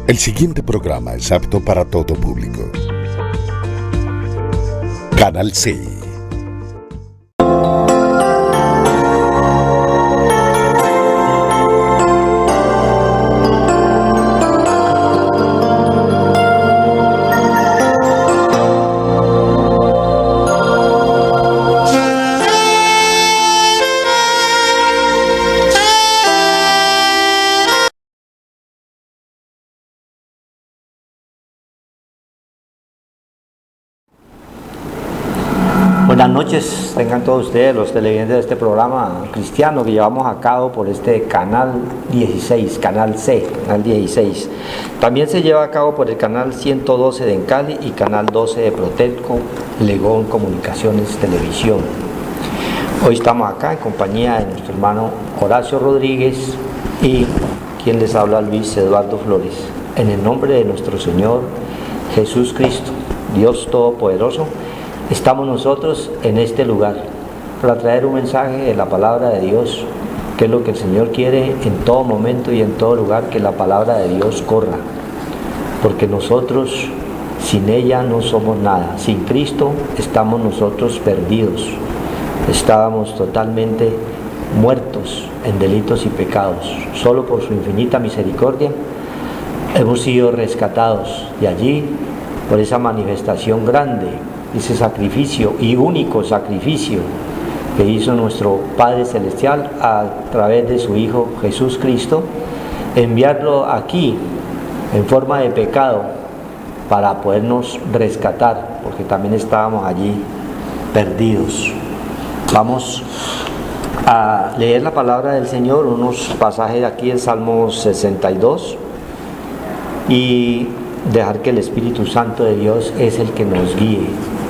El siguiente programa es apto para todo público. Canal C. Buenas noches, tengan todos ustedes los televidentes de este programa cristiano que llevamos a cabo por este canal 16, canal C, canal 16. También se lleva a cabo por el canal 112 de Encali y canal 12 de Protelco, Legón Comunicaciones Televisión. Hoy estamos acá en compañía de nuestro hermano Horacio Rodríguez y quien les habla, Luis Eduardo Flores. En el nombre de nuestro Señor Jesús Cristo, Dios Todopoderoso, estamos nosotros en este lugar para traer un mensaje de la palabra de Dios, que es lo que el Señor quiere en todo momento y en todo lugar, que la palabra de Dios corra, porque nosotros sin ella no somos nada. Sin Cristo estamos nosotros perdidos, estábamos totalmente muertos en delitos y pecados. Solo por su infinita misericordia hemos sido rescatados de allí, por esa manifestación grande, ese sacrificio y único sacrificio que hizo nuestro Padre Celestial a través de su Hijo Jesús Cristo, enviarlo aquí en forma de pecado para podernos rescatar, porque también estábamos allí perdidos. Vamos a leer la palabra del Señor, unos pasajes de aquí del Salmo 62 y dejar que el Espíritu Santo de Dios es el que nos guíe.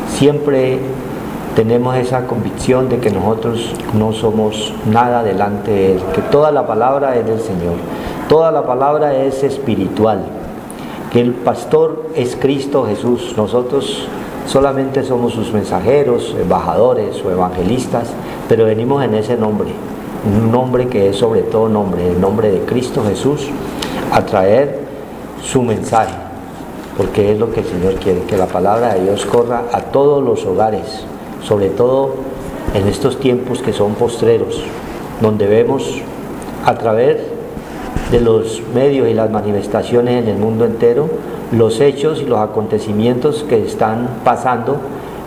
Siempre tenemos esa convicción de que nosotros no somos nada delante de Él, que toda la palabra es del Señor, toda la palabra es espiritual, que el pastor es Cristo Jesús. Nosotros solamente somos sus mensajeros, embajadores o evangelistas, pero venimos en ese nombre, un nombre que es sobre todo nombre, el nombre de Cristo Jesús, a traer su mensaje, porque es lo que el Señor quiere, que la palabra de Dios corra a todos los hogares, sobre todo en estos tiempos que son postreros, donde vemos a través de los medios y las manifestaciones en el mundo entero los hechos y los acontecimientos que están pasando,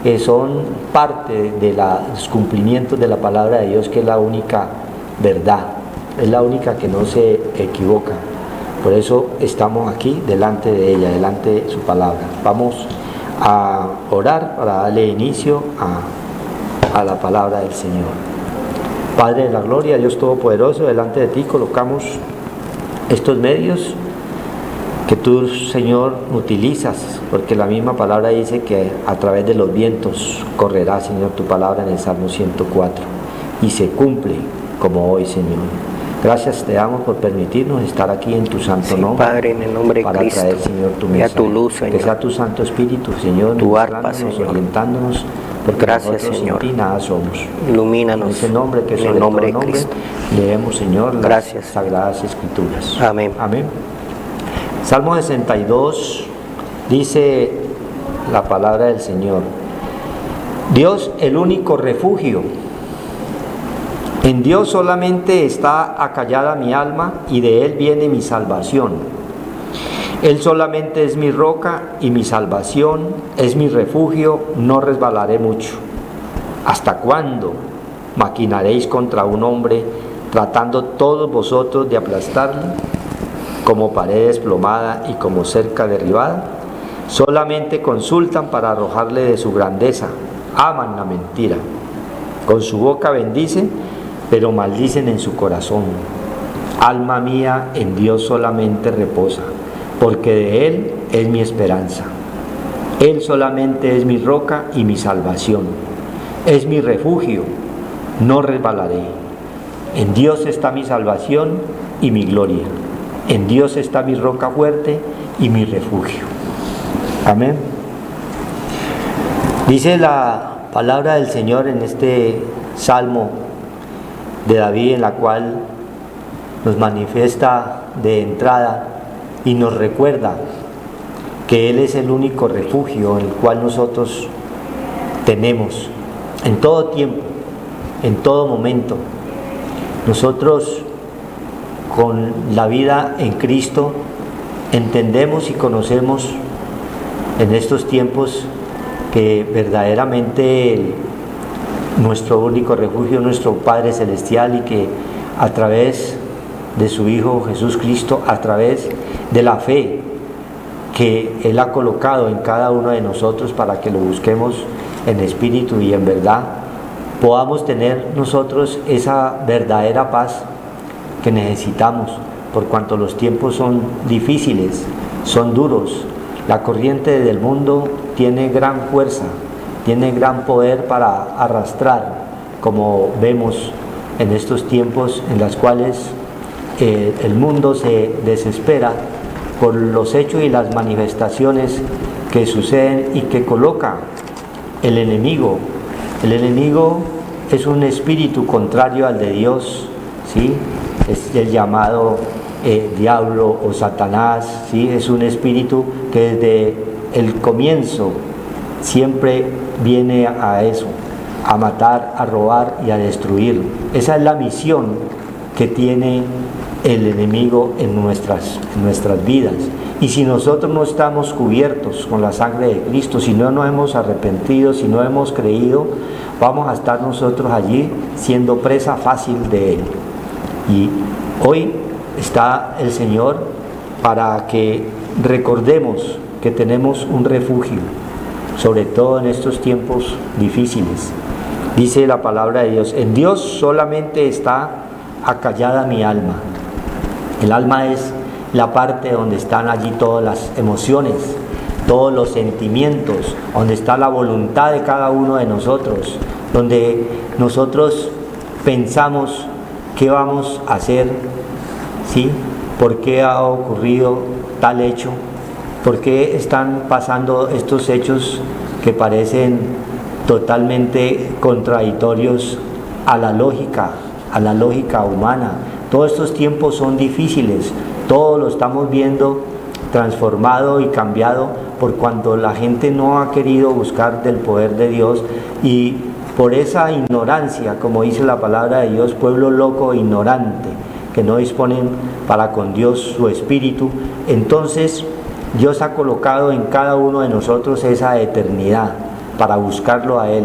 que son parte de los cumplimientos de la palabra de Dios, que es la única verdad, es la única que no se equivoca. Por eso estamos aquí delante de ella, delante de su palabra. Vamos a orar para darle inicio a la palabra del Señor. Padre de la gloria, Dios Todopoderoso, delante de ti colocamos estos medios que tú, Señor, utilizas, porque la misma palabra dice que a través de los vientos correrá, Señor, tu palabra en el Salmo 104, y se cumple como hoy, Señor. Gracias te damos por permitirnos estar aquí en tu santo nombre, Padre, en el nombre de para Cristo, traer, Señor, tu mensaje, tu luz, Señor, que sea tu Santo Espíritu, Señor, tu arpa, Señor, orientándonos, porque gracias, nosotros Señor, sin ti nada somos. Ilumínanos, En ese nombre que es en sobre el nombre todo de nombre, Cristo. leemos, Señor, las Gracias. Sagradas Escrituras. Amén. Amén. Salmo 62 dice la palabra del Señor: Dios, el único refugio. En Dios solamente está acallada mi alma y de Él viene mi salvación. Él solamente es mi roca y mi salvación, es mi refugio, no resbalaré mucho. ¿Hasta cuándo maquinaréis contra un hombre, tratando todos vosotros de aplastarlo, como pared desplomada y como cerca derribada? Solamente consultan para arrojarle de su grandeza, aman la mentira. Con su boca bendicen, pero maldicen en su corazón. Alma mía, en Dios solamente reposa, porque de Él es mi esperanza. Él solamente es mi roca y mi salvación. Es mi refugio, no resbalaré. En Dios está mi salvación y mi gloria. En Dios está mi roca fuerte y mi refugio. Amén. Dice la palabra del Señor en este salmo de David, en la cual nos manifiesta de entrada y nos recuerda que Él es el único refugio el cual nosotros tenemos en todo tiempo, en todo momento. Nosotros con la vida en Cristo entendemos y conocemos en estos tiempos que verdaderamente nuestro único refugio es nuestro Padre Celestial, y que a través de su Hijo Jesús Cristo, a través de la fe que Él ha colocado en cada uno de nosotros para que lo busquemos en espíritu y en verdad, podamos tener nosotros esa verdadera paz que necesitamos, por cuanto los tiempos son difíciles, son duros. La corriente del mundo tiene gran fuerza, tiene gran poder para arrastrar, como vemos en estos tiempos en los cuales el mundo se desespera por los hechos y las manifestaciones que suceden y que coloca el enemigo. El enemigo es un espíritu contrario al de Dios, ¿sí? Es el llamado diablo o Satanás, ¿sí? Es un espíritu que desde el comienzo siempre viene a eso, a matar, a robar y a destruir. Esa es la misión que tiene el enemigo en nuestras vidas. Y si nosotros no estamos cubiertos con la sangre de Cristo, si no nos hemos arrepentido, si no hemos creído, vamos a estar nosotros allí siendo presa fácil de Él. Y hoy está el Señor para que recordemos que tenemos un refugio, sobre todo en estos tiempos difíciles. Dice la palabra de Dios: en Dios solamente está acallada mi alma. El alma es la parte donde están allí todas las emociones, todos los sentimientos, donde está la voluntad de cada uno de nosotros, donde nosotros pensamos qué vamos a hacer, ¿sí? ¿Por qué ha ocurrido tal hecho? ¿Por qué están pasando estos hechos que parecen totalmente contradictorios a la lógica humana? Todos estos tiempos son difíciles, todo lo estamos viendo transformado y cambiado por cuanto la gente no ha querido buscar del poder de Dios, y por esa ignorancia, como dice la palabra de Dios, pueblo loco e ignorante, que no disponen para con Dios su espíritu. Entonces Dios ha colocado en cada uno de nosotros esa eternidad para buscarlo a Él,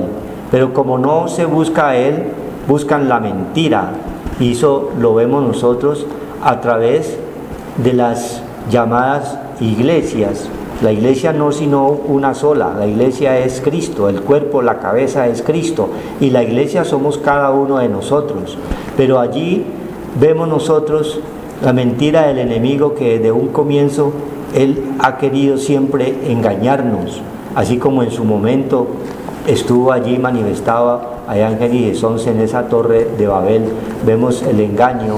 pero como no se busca a Él, buscan la mentira, y eso lo vemos nosotros a través de las llamadas iglesias. La iglesia no es sino una sola, la iglesia es Cristo, el cuerpo, la cabeza es Cristo, y la iglesia somos cada uno de nosotros. Pero allí vemos nosotros la mentira del enemigo, que desde un comienzo él ha querido siempre engañarnos, así como en su momento estuvo allí manifestado allá en Génesis 11, en esa torre de Babel. Vemos el engaño,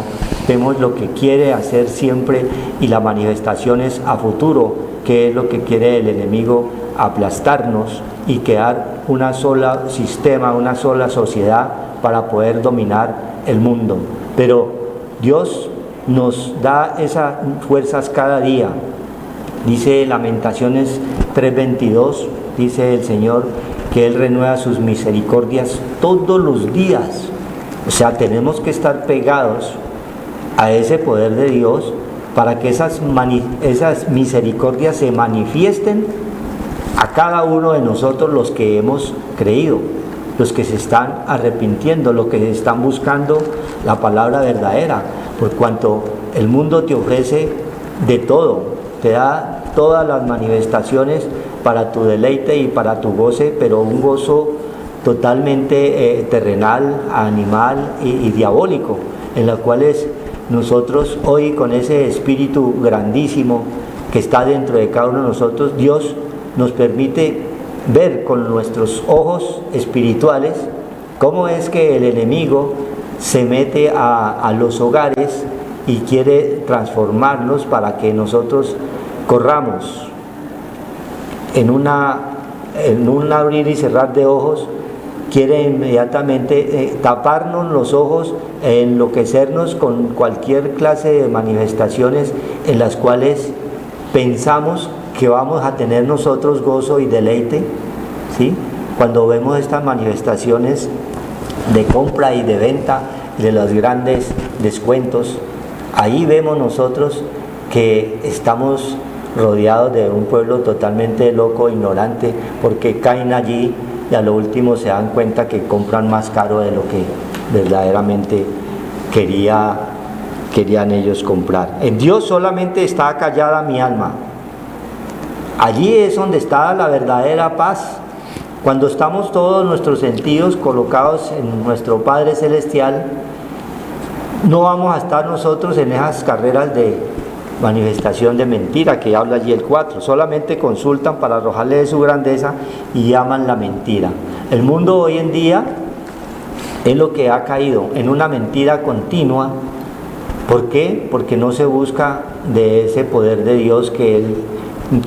vemos lo que quiere hacer siempre y las manifestaciones a futuro, que es lo que quiere el enemigo: aplastarnos y crear una sola sistema, una sola sociedad para poder dominar el mundo. Pero Dios nos da esas fuerzas cada día. Dice Lamentaciones 3:22, dice el Señor que Él renueva sus misericordias todos los días. O sea, tenemos que estar pegados a ese poder de Dios para que esas misericordias se manifiesten a cada uno de nosotros, los que hemos creído, los que se están arrepintiendo, los que están buscando la palabra verdadera, por cuanto el mundo te ofrece de todo, te da todas las manifestaciones para tu deleite y para tu goce, pero un gozo totalmente terrenal, animal y diabólico, en los cuales nosotros hoy, con ese espíritu grandísimo que está dentro de cada uno de nosotros, Dios nos permite ver con nuestros ojos espirituales cómo es que el enemigo se mete a los hogares y quiere transformarnos para que nosotros corramos en un abrir y cerrar de ojos. Quiere inmediatamente taparnos los ojos, enloquecernos con cualquier clase de manifestaciones en las cuales pensamos que vamos a tener nosotros gozo y deleite, ¿sí? Cuando vemos estas manifestaciones de compra y de venta, de los grandes descuentos, ahí vemos nosotros que estamos rodeados de un pueblo totalmente loco, ignorante, porque caen allí y a lo último se dan cuenta que compran más caro de lo que verdaderamente querían ellos comprar. En Dios solamente está callada mi alma. Allí es donde está la verdadera paz. Cuando estamos todos nuestros sentidos colocados en nuestro Padre Celestial, no vamos a estar nosotros en esas carreras de manifestación de mentira que habla allí el 4. Solamente consultan para arrojarle de su grandeza y llaman la mentira. El mundo hoy en día es lo que ha caído en una mentira continua. ¿Por qué? Porque no se busca de ese poder de Dios que Él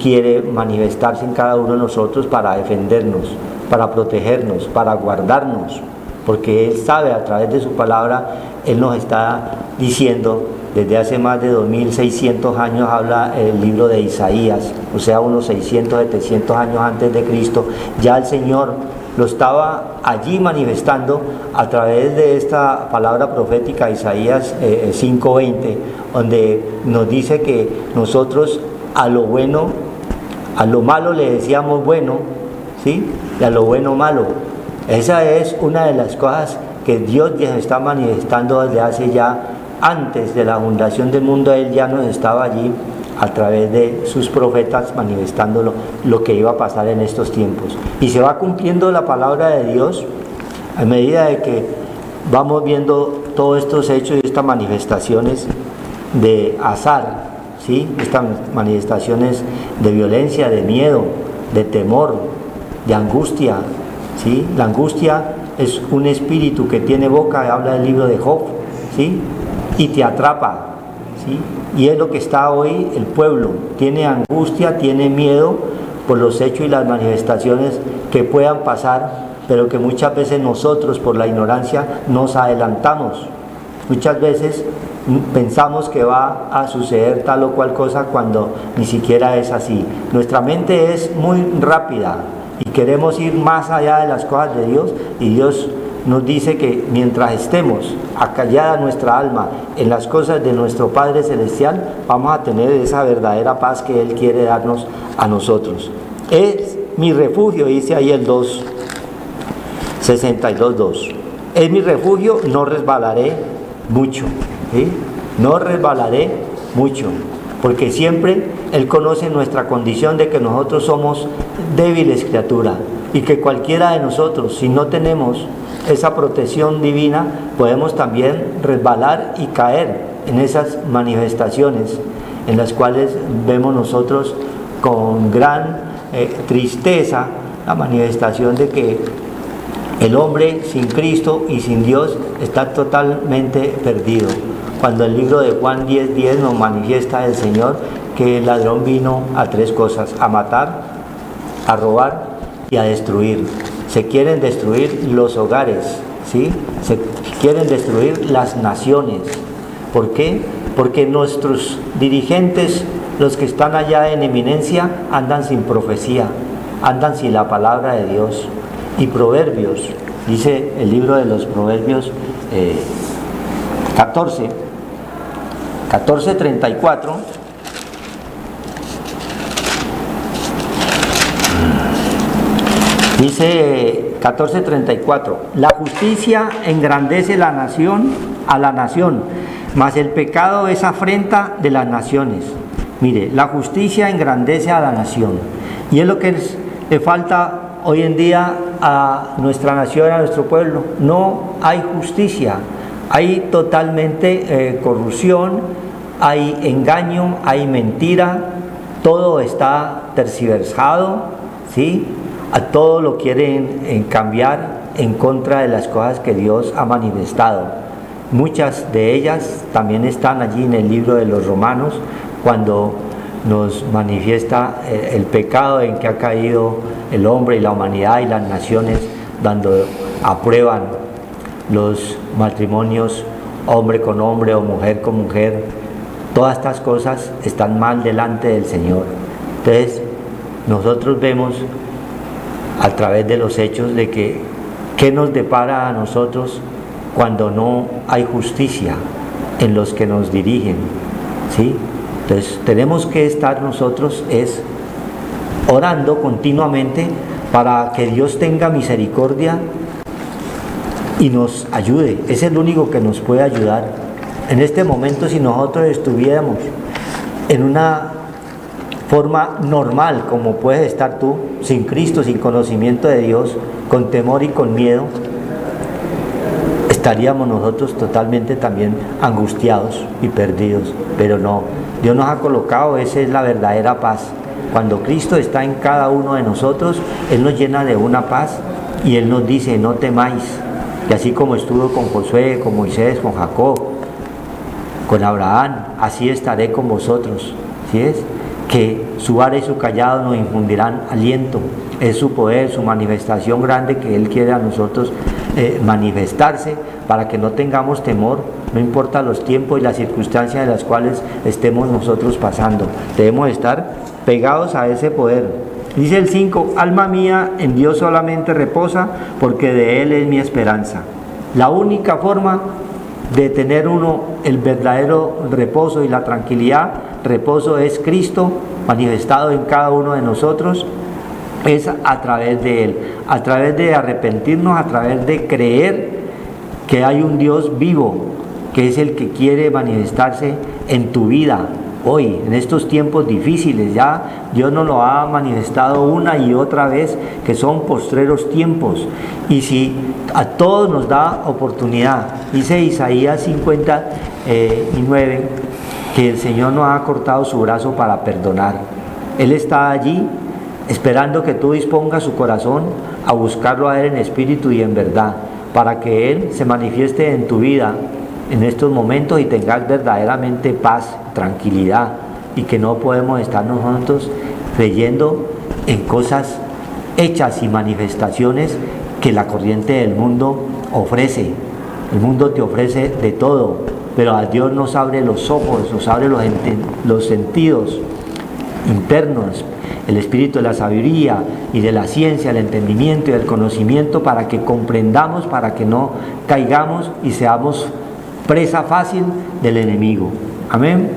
quiere manifestarse en cada uno de nosotros para defendernos, para protegernos, para guardarnos, porque Él sabe, a través de su palabra, Él nos está diciendo, desde hace más de 2600 años habla el libro de Isaías, o sea, unos 600, 700 años antes de Cristo, ya el Señor lo estaba allí manifestando a través de esta palabra profética, Isaías 5:20, donde nos dice que nosotros a lo bueno, a lo malo le decíamos bueno, ¿sí? Y a lo bueno malo. Esa es una de las cosas que Dios ya está manifestando desde hace ya, antes de la fundación del mundo. Él ya nos estaba allí a través de sus profetas manifestando lo que iba a pasar en estos tiempos. Y se va cumpliendo la palabra de Dios a medida de que vamos viendo todos estos hechos y estas manifestaciones de azar, ¿sí? Estas manifestaciones de violencia, de miedo, de temor, de angustia, ¿sí? La angustia es un espíritu que tiene boca, habla del libro de Job, ¿sí? Y te atrapa, ¿sí? Y es lo que está hoy el pueblo, tiene angustia, tiene miedo por los hechos y las manifestaciones que puedan pasar, pero que muchas veces nosotros por la ignorancia nos adelantamos. Muchas veces pensamos que va a suceder tal o cual cosa cuando ni siquiera es así. Nuestra mente es muy rápida y queremos ir más allá de las cosas de Dios, y Dios nos dice que mientras estemos acallada nuestra alma en las cosas de nuestro Padre Celestial, vamos a tener esa verdadera paz que Él quiere darnos a nosotros. Es mi refugio, dice ahí el 62:2. Es mi refugio, no resbalaré mucho, ¿sí? No resbalaré mucho, porque siempre Él conoce nuestra condición de que nosotros somos débiles criaturas, y que cualquiera de nosotros, si no tenemos esa protección divina, podemos también resbalar y caer en esas manifestaciones en las cuales vemos nosotros con gran tristeza la manifestación de que el hombre sin Cristo y sin Dios está totalmente perdido. Cuando el libro de Juan 10:10 nos manifiesta el Señor que el ladrón vino a tres cosas: a matar, a robar y a destruir. Se quieren destruir los hogares, ¿sí? Se quieren destruir las naciones. ¿Por qué? Porque nuestros dirigentes, los que están allá en eminencia, andan sin profecía, andan sin la palabra de Dios. Y Proverbios, dice el libro de los Proverbios 14:34, dice 14:34, la justicia engrandece la nación, a la nación, mas el pecado es afrenta de las naciones. Mire, la justicia engrandece a la nación, y es lo que le falta hoy en día a nuestra nación, a nuestro pueblo. No hay justicia, hay totalmente corrupción, hay engaño, hay mentira, todo está tergiversado, ¿sí? A todo lo quieren cambiar en contra de las cosas que Dios ha manifestado. Muchas de ellas también están allí en el libro de los Romanos, cuando nos manifiesta el pecado en que ha caído el hombre y la humanidad y las naciones, cuando aprueban los matrimonios hombre con hombre o mujer con mujer, Todas estas cosas están mal delante del Señor. Entonces, nosotros vemos a través de los hechos de que qué nos depara a nosotros cuando no hay justicia en los que nos dirigen, ¿sí? Entonces, tenemos que estar nosotros orando continuamente para que Dios tenga misericordia y nos ayude. Es el único que nos puede ayudar. En este momento, si nosotros estuviéramos en una forma normal, como puedes estar tú, sin Cristo, sin conocimiento de Dios, con temor y con miedo, estaríamos nosotros totalmente también angustiados y perdidos. Pero no, Dios nos ha colocado, esa es la verdadera paz. Cuando Cristo está en cada uno de nosotros, Él nos llena de una paz y Él nos dice, no temáis. Y así como estuvo con Josué, con Moisés, con Jacob, con Abraham, así estaré con vosotros. ¿Sí es? Que su vara y su callado nos infundirán aliento. Es su poder, su manifestación grande que Él quiere a nosotros manifestarse para que no tengamos temor, no importa los tiempos y las circunstancias de las cuales estemos nosotros pasando. Debemos estar pegados a ese poder. Dice el 5, alma mía, en Dios solamente reposa, porque de Él es mi esperanza. La única forma de tener uno el verdadero reposo y la tranquilidad, reposo es Cristo manifestado en cada uno de nosotros, es a través de Él, a través de arrepentirnos, a través de creer que hay un Dios vivo, que es el que quiere manifestarse en tu vida hoy, en estos tiempos difíciles. Ya Dios nos lo ha manifestado una y otra vez, que son postreros tiempos, y si a todos nos da oportunidad, dice Isaías 59, que el Señor nos ha cortado su brazo para perdonar. Él está allí esperando que tú dispongas su corazón a buscarlo a Él en espíritu y en verdad, para que Él se manifieste en tu vida en estos momentos y tengas verdaderamente paz, tranquilidad, y que no podemos estar nosotros creyendo en cosas hechas y manifestaciones que la corriente del mundo ofrece. El mundo te ofrece de todo, pero a Dios nos abre los ojos, nos abre los sentidos internos, el espíritu de la sabiduría y de la ciencia, el entendimiento y el conocimiento, para que comprendamos, para que no caigamos y seamos presa fácil del enemigo. Amén.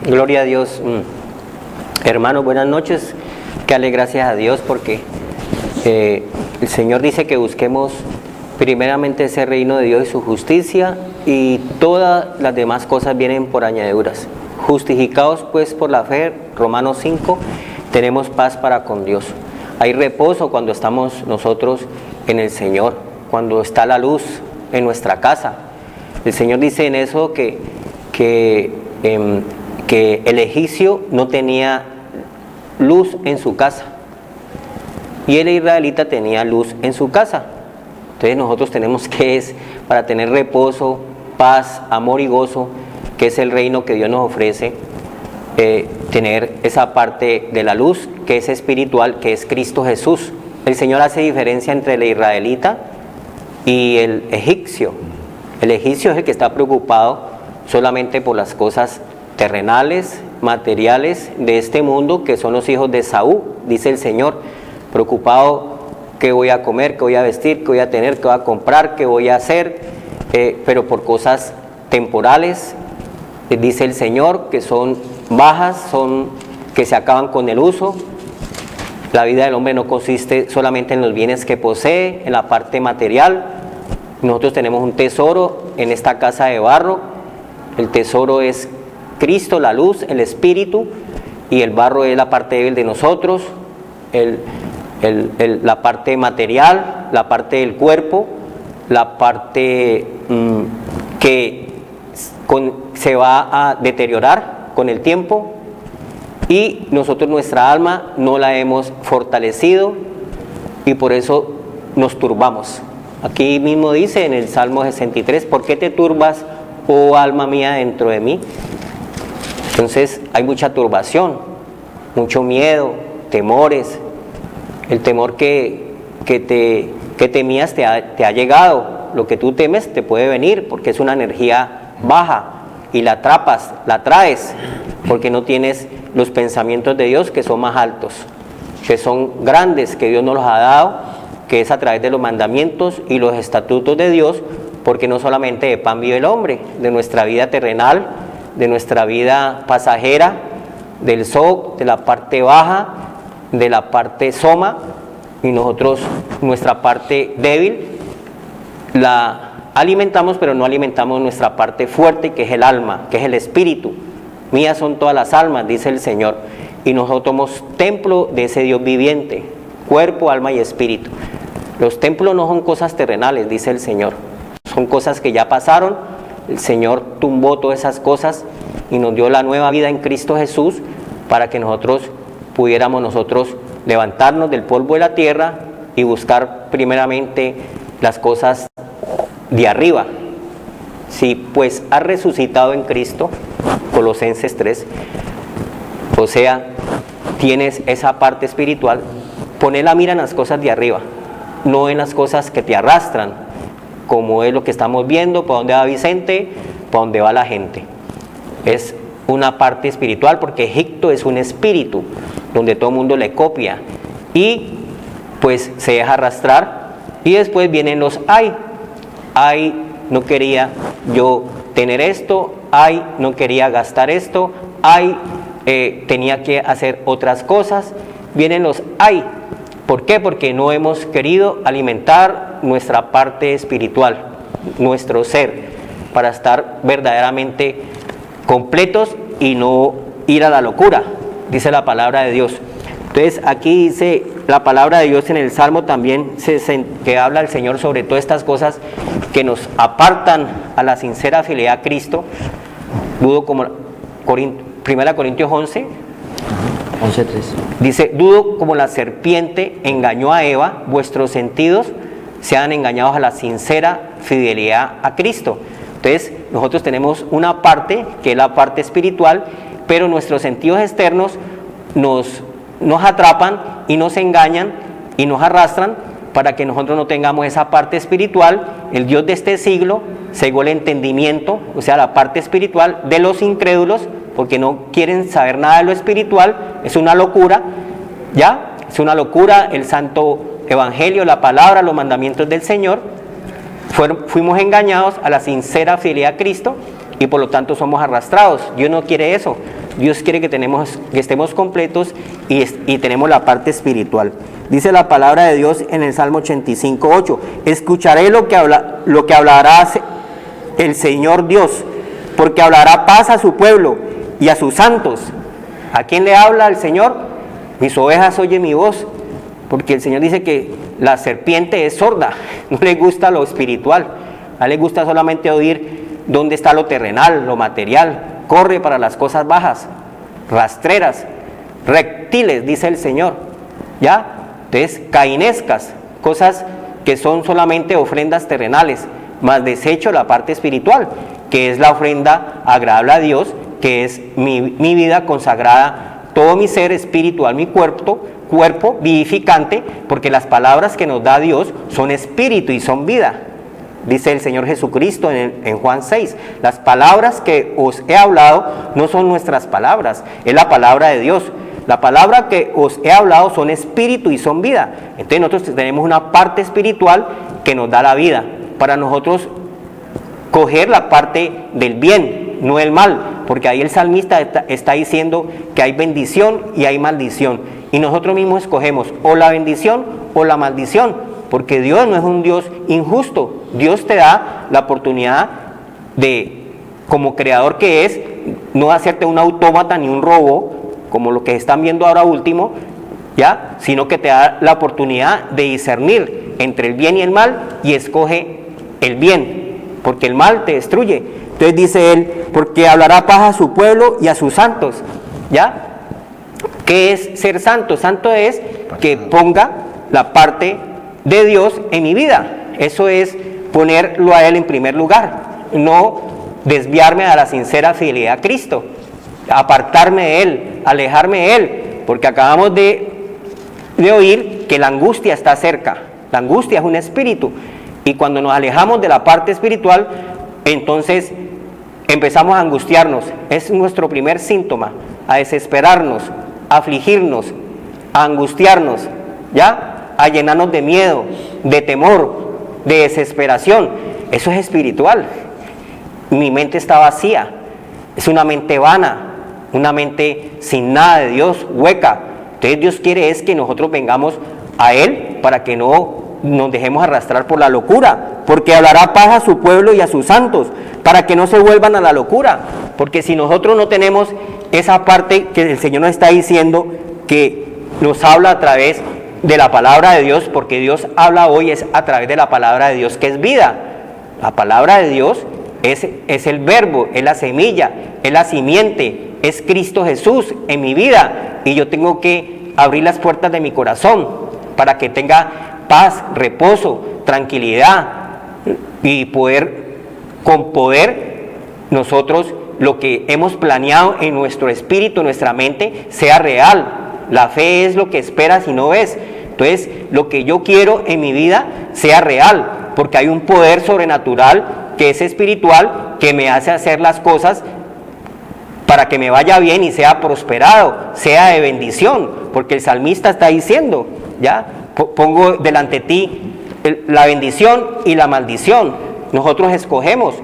Gloria a Dios. Hermanos, buenas noches. Que dale gracias a Dios porque el Señor dice que busquemos primeramente ese reino de Dios y su justicia, y todas las demás cosas vienen por añadiduras. Justificados pues por la fe, Romanos 5, tenemos paz para con Dios. Hay reposo cuando estamos nosotros en el Señor, cuando está la luz en nuestra casa. El Señor dice en eso que el egipcio no tenía luz en su casa y el israelita tenía luz en su casa. Entonces nosotros tenemos que, para tener reposo, paz, amor y gozo, que es el reino que Dios nos ofrece, tener esa parte de la luz que es espiritual, que es Cristo Jesús. El Señor hace diferencia entre el israelita y el egipcio. El egipcio es el que está preocupado solamente por las cosas terrenales, materiales de este mundo, que son los hijos de Saúl, dice el Señor, preocupado qué voy a comer, qué voy a vestir, qué voy a tener, qué voy a comprar, qué voy a hacer, pero por cosas temporales, dice el Señor, que son bajas, que se acaban con el uso. La vida del hombre no consiste solamente en los bienes que posee, en la parte material. Nosotros tenemos un tesoro en esta casa de barro. El tesoro es Cristo, la luz, el Espíritu, y el barro es la parte débil de nosotros, la parte material, la parte del cuerpo, la parte que se va a deteriorar con el tiempo, y nosotros nuestra alma no la hemos fortalecido y por eso nos turbamos. Aquí mismo dice en el Salmo 63, ¿por qué te turbas, oh alma mía, dentro de mí? Entonces hay mucha turbación, mucho miedo, temores. El temor que temías te ha llegado, lo que tú temes te puede venir, porque es una energía baja y la atrapas, la traes, porque no tienes los pensamientos de Dios que son más altos, que son grandes, que Dios nos los ha dado, que es a través de los mandamientos y los estatutos de Dios, porque no solamente de pan vive el hombre, de nuestra vida terrenal, de nuestra vida pasajera, del Zog, de la parte baja, de la parte soma, y nosotros, nuestra parte débil, la alimentamos, pero no alimentamos nuestra parte fuerte, que es el alma, que es el espíritu. Mías son todas las almas, dice el Señor, y nosotros somos templo de ese Dios viviente, cuerpo, alma y espíritu. Los templos no son cosas terrenales, dice el Señor, son cosas que ya pasaron. El Señor tumbó todas esas cosas y nos dio la nueva vida en Cristo Jesús, para que nosotros pudiéramos levantarnos del polvo de la tierra y buscar primeramente las cosas de arriba. Si pues has resucitado en Cristo, Colosenses 3, o sea, tienes esa parte espiritual, poné la mira en las cosas de arriba, no en las cosas que te arrastran, como es lo que estamos viendo, para dónde va Vicente, para dónde va la gente. Es una parte espiritual, porque Egipto es un espíritu donde todo el mundo le copia y pues se deja arrastrar, y después vienen los ay, no quería yo tener esto, ay, no quería gastar esto, ay, tenía que hacer otras cosas. Vienen los ay. ¿Por qué? Porque no hemos querido alimentar nuestra parte espiritual, nuestro ser, para estar verdaderamente completos y no ir a la locura, dice la palabra de Dios. Entonces aquí dice la palabra de Dios en el Salmo también, que habla el Señor sobre todas estas cosas que nos apartan a la sincera fidelidad a Cristo. Dudo como 1 Corintios 11, 11:3. dice, dudo como la serpiente engañó a Eva, vuestros sentidos sean engañados a la sincera fidelidad a Cristo. Entonces nosotros tenemos una parte que es la parte espiritual, pero nuestros sentidos externos nos atrapan y nos engañan y nos arrastran para que nosotros no tengamos esa parte espiritual. El Dios de este siglo cegó el entendimiento, o sea, la parte espiritual de los incrédulos, porque no quieren saber nada de lo espiritual. Es una locura, ¿ya? Es una locura el santo evangelio, la palabra, los mandamientos del Señor. Fuimos engañados a la sincera fidelidad a Cristo y por lo tanto somos arrastrados. Dios no quiere eso. Dios quiere que estemos completos y tenemos la parte espiritual. Dice la palabra de Dios en el Salmo 85:8, escucharé lo que hablará el Señor Dios, porque hablará paz a su pueblo y a sus santos. ¿A quién le habla el Señor? Mis ovejas oyen mi voz, porque el Señor dice que la serpiente es sorda, no le gusta lo espiritual, a él le gusta solamente oír dónde está lo terrenal, lo material. Corre para las cosas bajas, rastreras, reptiles, dice el Señor, ¿ya? Entonces, cainescas, cosas que son solamente ofrendas terrenales, más desecho la parte espiritual, que es la ofrenda agradable a Dios, que es mi vida consagrada, todo mi ser espiritual, mi cuerpo vivificante, porque las palabras que nos da Dios son espíritu y son vida. Dice el Señor Jesucristo en Juan 6, las palabras que os he hablado no son nuestras palabras, es la palabra de Dios. La palabra que os he hablado son espíritu y son vida. Entonces nosotros tenemos una parte espiritual que nos da la vida, para nosotros coger la parte del bien, no el mal, porque ahí el salmista está diciendo que hay bendición y hay maldición, y nosotros mismos escogemos o la bendición o la maldición, porque Dios no es un Dios injusto. Dios te da la oportunidad de, como creador que es, no hacerte un autómata ni un robot, como lo que están viendo ahora último, ¿ya? Sino que te da la oportunidad de discernir entre el bien y el mal, y escoge el bien, porque el mal te destruye. Entonces dice él, porque hablará paz a su pueblo y a sus santos, ¿ya? ¿Qué es ser santo? Santo es que ponga la parte de Dios en mi vida. Eso es ponerlo a Él en primer lugar, no desviarme a la sincera fidelidad a Cristo, apartarme de Él, alejarme de Él, porque acabamos de oír que la angustia está cerca. La angustia es un espíritu, Y cuando nos alejamos de la parte espiritual, entonces empezamos a angustiarnos. Es nuestro primer síntoma, a desesperarnos, a afligirnos, a angustiarnos, ¿ya? A llenarnos de miedo, de temor, de desesperación. Eso es espiritual. Mi mente está vacía, es una mente vana, una mente sin nada de Dios, hueca. Entonces Dios quiere es que nosotros vengamos a Él para que no nos dejemos arrastrar por la locura, porque hablará paz a su pueblo y a sus santos, para que no se vuelvan a la locura. Porque si nosotros no tenemos esa parte que el Señor nos está diciendo, que nos habla a través de la palabra de Dios, porque Dios habla hoy es a través de la palabra de Dios, que es vida. La palabra de Dios es el verbo, es la semilla, es la simiente, es Cristo Jesús en mi vida, y yo tengo que abrir las puertas de mi corazón para que tenga paz, reposo, tranquilidad, y con poder nosotros lo que hemos planeado en nuestro espíritu, en nuestra mente, sea real. La fe es lo que esperas y no ves. Entonces, lo que yo quiero en mi vida sea real, porque hay un poder sobrenatural que es espiritual, que me hace hacer las cosas para que me vaya bien y sea prosperado, sea de bendición, porque el salmista está diciendo, ¿ya? Pongo delante de ti la bendición y la maldición. Nosotros escogemos.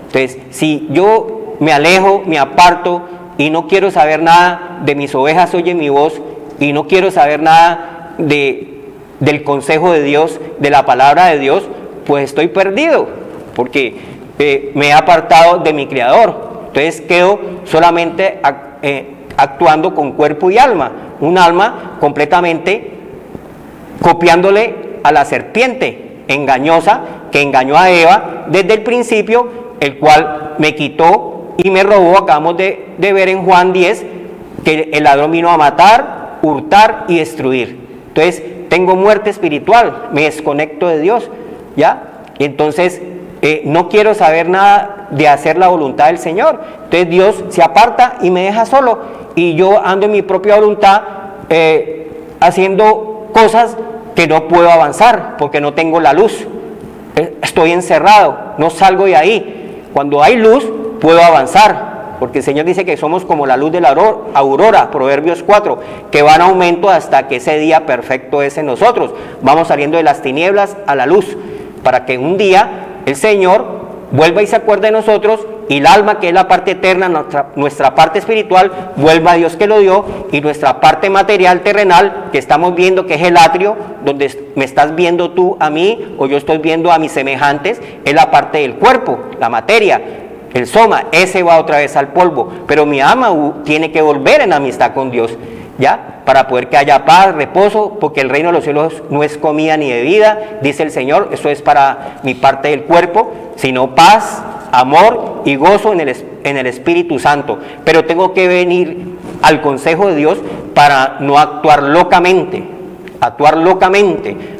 Entonces, si yo me alejo, me aparto y no quiero saber nada de mis ovejas, oye mi voz, y no quiero saber nada del consejo de Dios, de la palabra de Dios, pues estoy perdido, porque me he apartado de mi Creador. Entonces quedo solamente actuando con cuerpo y alma, un alma completamente copiándole a la serpiente engañosa que engañó a Eva desde el principio, el cual me quitó y me robó. Acabamos de ver en Juan 10 que el ladrón vino a matar, hurtar y destruir. Entonces tengo muerte espiritual, me desconecto de Dios, ¿ya? Y entonces no quiero saber nada de hacer la voluntad del Señor. Entonces Dios se aparta y me deja solo, y yo ando en mi propia voluntad haciendo cosas que no puedo avanzar porque no tengo la luz. Estoy encerrado, no salgo de ahí. Cuando hay luz puedo avanzar, porque el Señor dice que somos como la luz de la aurora, Proverbios 4, que va en aumento hasta que ese día perfecto es en nosotros. Vamos saliendo de las tinieblas a la luz, para que un día el Señor vuelva y se acuerde de nosotros, y el alma, que es la parte eterna, nuestra parte espiritual, vuelva a Dios que lo dio, y nuestra parte material, terrenal, que estamos viendo, que es el atrio, donde me estás viendo tú a mí, o yo estoy viendo a mis semejantes, es la parte del cuerpo, la materia, el soma, ese va otra vez al polvo, pero mi alma tiene que volver en amistad con Dios, ¿ya? Para poder que haya paz, reposo, porque el reino de los cielos no es comida ni bebida, dice el Señor, eso es para mi parte del cuerpo, sino paz, amor y gozo en el Espíritu Santo. Pero tengo que venir al consejo de Dios para no actuar locamente,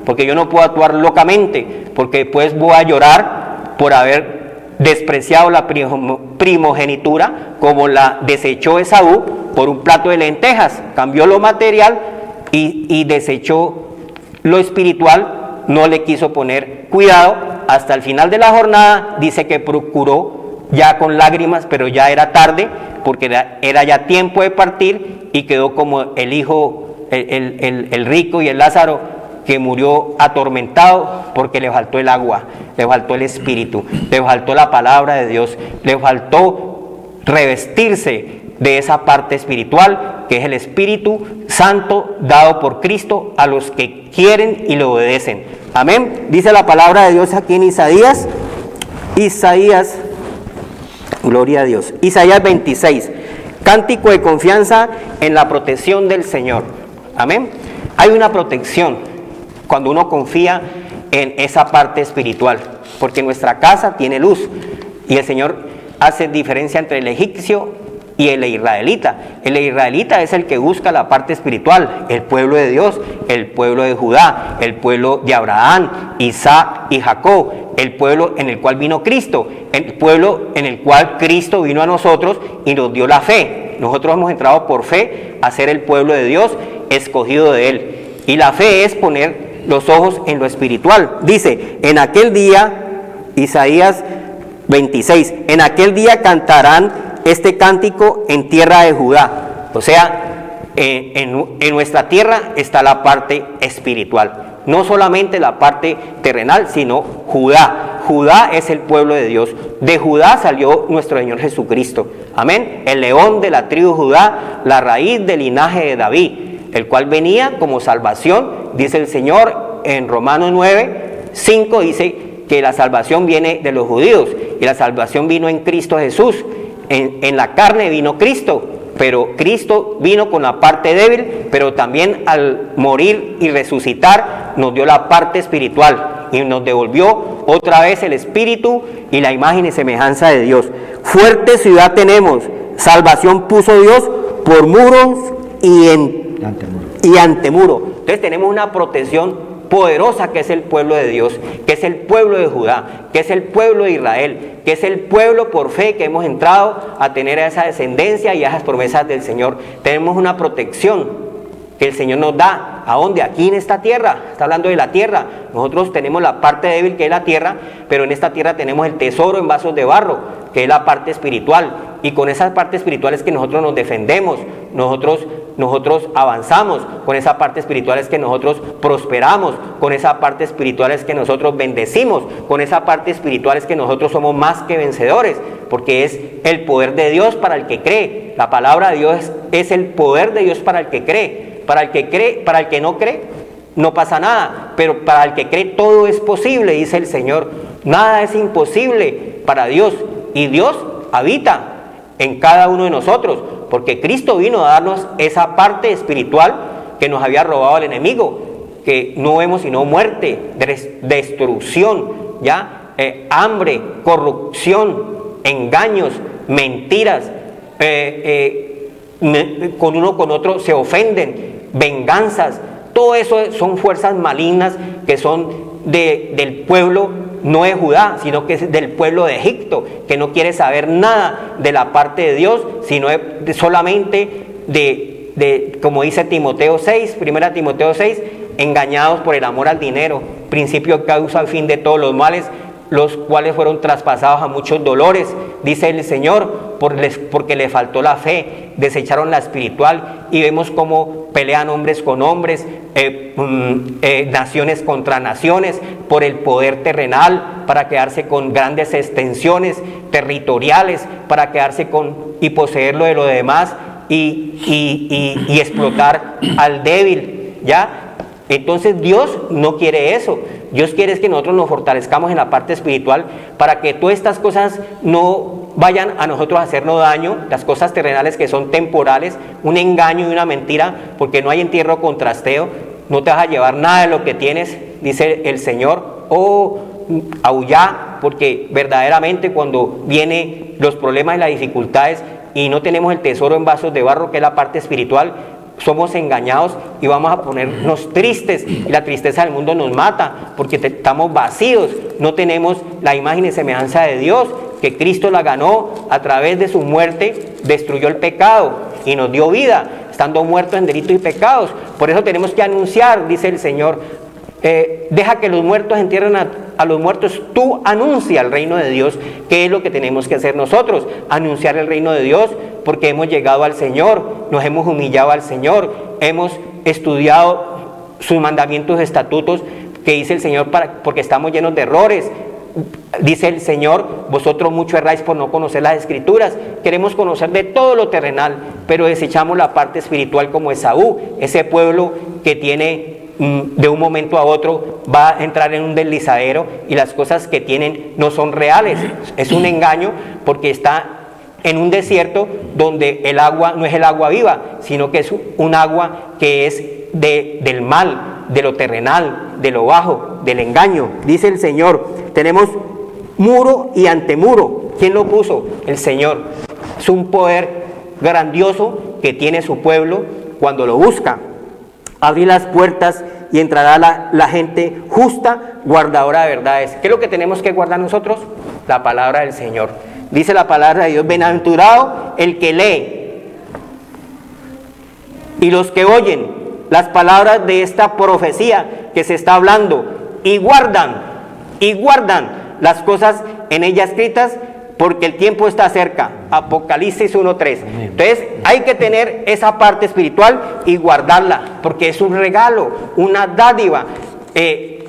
porque yo no puedo actuar locamente, porque después voy a llorar por haber despreciado la primogenitura, como la desechó Esaú por un plato de lentejas. Cambió lo material y desechó lo espiritual, no le quiso poner cuidado. Hasta el final de la jornada dice que procuró ya con lágrimas, pero ya era tarde, porque era ya tiempo de partir, y quedó como el hijo, el rico y el Lázaro, que murió atormentado porque le faltó el agua, le faltó el espíritu, le faltó la palabra de Dios, le faltó revestirse de esa parte espiritual que es el Espíritu Santo dado por Cristo a los que quieren y lo obedecen. Amén. Dice la palabra de Dios aquí en Isaías, gloria a Dios, Isaías 26, cántico de confianza en la protección del Señor. Amén. Hay una protección cuando uno confía en esa parte espiritual, porque nuestra casa tiene luz, y el Señor hace diferencia entre el egipcio y el israelita. El israelita es el que busca la parte espiritual, el pueblo de Dios, el pueblo de Judá, el pueblo de Abraham, Isaac y Jacob, el pueblo en el cual vino Cristo, el pueblo en el cual Cristo vino a nosotros y nos dio la fe. Nosotros hemos entrado por fe a ser el pueblo de Dios, escogido de Él. Y la fe es poner los ojos en lo espiritual. Dice, en aquel día, Isaías 26, en aquel día cantarán este cántico en tierra de Judá. O sea, en nuestra tierra está la parte espiritual. No solamente la parte terrenal, sino Judá. Judá es el pueblo de Dios. De Judá salió nuestro Señor Jesucristo. Amén. El león de la tribu Judá, la raíz del linaje de David, el cual venía como salvación. Dice el Señor en Romanos 9:5, dice que la salvación viene de los judíos y la salvación vino en Cristo Jesús. En la carne vino Cristo, pero Cristo vino con la parte débil, pero también al morir y resucitar nos dio la parte espiritual y nos devolvió otra vez el espíritu y la imagen y semejanza de Dios. Fuerte ciudad tenemos, salvación puso Dios por muros y antemuro. Entonces tenemos una protección poderosa que es el pueblo de Dios, que es el pueblo de Judá, que es el pueblo de Israel, que es el pueblo por fe que hemos entrado a tener esa descendencia y esas promesas del Señor. Tenemos una protección que el Señor nos da. ¿A dónde? Aquí en esta tierra. Está hablando de la tierra. Nosotros tenemos la parte débil que es la tierra, pero en esta tierra tenemos el tesoro en vasos de barro, que es la parte espiritual. Y con esas partes espirituales que nosotros nos defendemos, nosotros avanzamos, con esa parte espiritual es que nosotros prosperamos, con esa parte espiritual es que nosotros bendecimos, con esa parte espiritual es que nosotros somos más que vencedores, porque es el poder de Dios para el que cree. La palabra de Dios es el poder de Dios para el que cree. Para el que cree, para el que no cree, no pasa nada, pero para el que cree todo es posible, dice el Señor. Nada es imposible para Dios, y Dios habita en cada uno de nosotros, porque Cristo vino a darnos esa parte espiritual que nos había robado el enemigo, que no vemos sino muerte, destrucción, ¿ya? Hambre, corrupción, engaños, mentiras, con uno con otro se ofenden, venganzas. Todo eso son fuerzas malignas que son del pueblo, no de Judá, sino que es del pueblo de Egipto, que no quiere saber nada de la parte de Dios, sino solamente como dice Timoteo 6, 1 Timoteo 6, engañados por el amor al dinero, principio causa al fin de todos los males, los cuales fueron traspasados a muchos dolores, dice el Señor, porque le faltó la fe, desecharon la espiritual, y vemos cómo pelean hombres con hombres, naciones contra naciones, por el poder terrenal, para quedarse con grandes extensiones territoriales, para quedarse con y poseerlo de lo demás, y explotar al débil, ¿ya? Entonces Dios no quiere eso. Dios quiere es que nosotros nos fortalezcamos en la parte espiritual para que todas estas cosas no vayan a nosotros a hacernos daño, las cosas terrenales que son temporales, un engaño y una mentira, porque no hay entierro con trasteo, no te vas a llevar nada de lo que tienes, dice el Señor, aullá, porque verdaderamente cuando vienen los problemas y las dificultades y no tenemos el tesoro en vasos de barro, que es la parte espiritual, somos engañados y vamos a ponernos tristes, y la tristeza del mundo nos mata porque estamos vacíos, no tenemos la imagen y semejanza de Dios, que Cristo la ganó a través de su muerte, destruyó el pecado y nos dio vida, estando muertos en delitos y pecados. Por eso tenemos que anunciar, dice el Señor, deja que los muertos entierren a los muertos, tú anuncia el reino de Dios. ¿Qué es lo que tenemos que hacer nosotros? Anunciar el reino de Dios, porque hemos llegado al Señor, nos hemos humillado al Señor, hemos estudiado sus mandamientos, estatutos, que dice el Señor, porque estamos llenos de errores. Dice el Señor, vosotros mucho erráis por no conocer las Escrituras. Queremos conocer de todo lo terrenal, pero desechamos la parte espiritual, como Esaú, ese pueblo que tiene de un momento a otro va a entrar en un deslizadero y las cosas que tienen no son reales, es un engaño, porque está en un desierto donde el agua no es el agua viva, sino que es un agua que es del mal, de lo terrenal, de lo bajo, del engaño. Dice el Señor, tenemos muro y antemuro. ¿Quién lo puso? El Señor. Es un poder grandioso que tiene su pueblo cuando lo busca. Abrir las puertas y entrará la gente justa, guardadora de verdades. ¿Qué es lo que tenemos que guardar nosotros? La palabra del Señor. Dice la palabra de Dios, bienaventurado el que lee y los que oyen las palabras de esta profecía que se está hablando y guardan las cosas en ella escritas, porque el tiempo está cerca. Apocalipsis 1:3. Entonces hay que tener esa parte espiritual y guardarla, porque es un regalo, una dádiva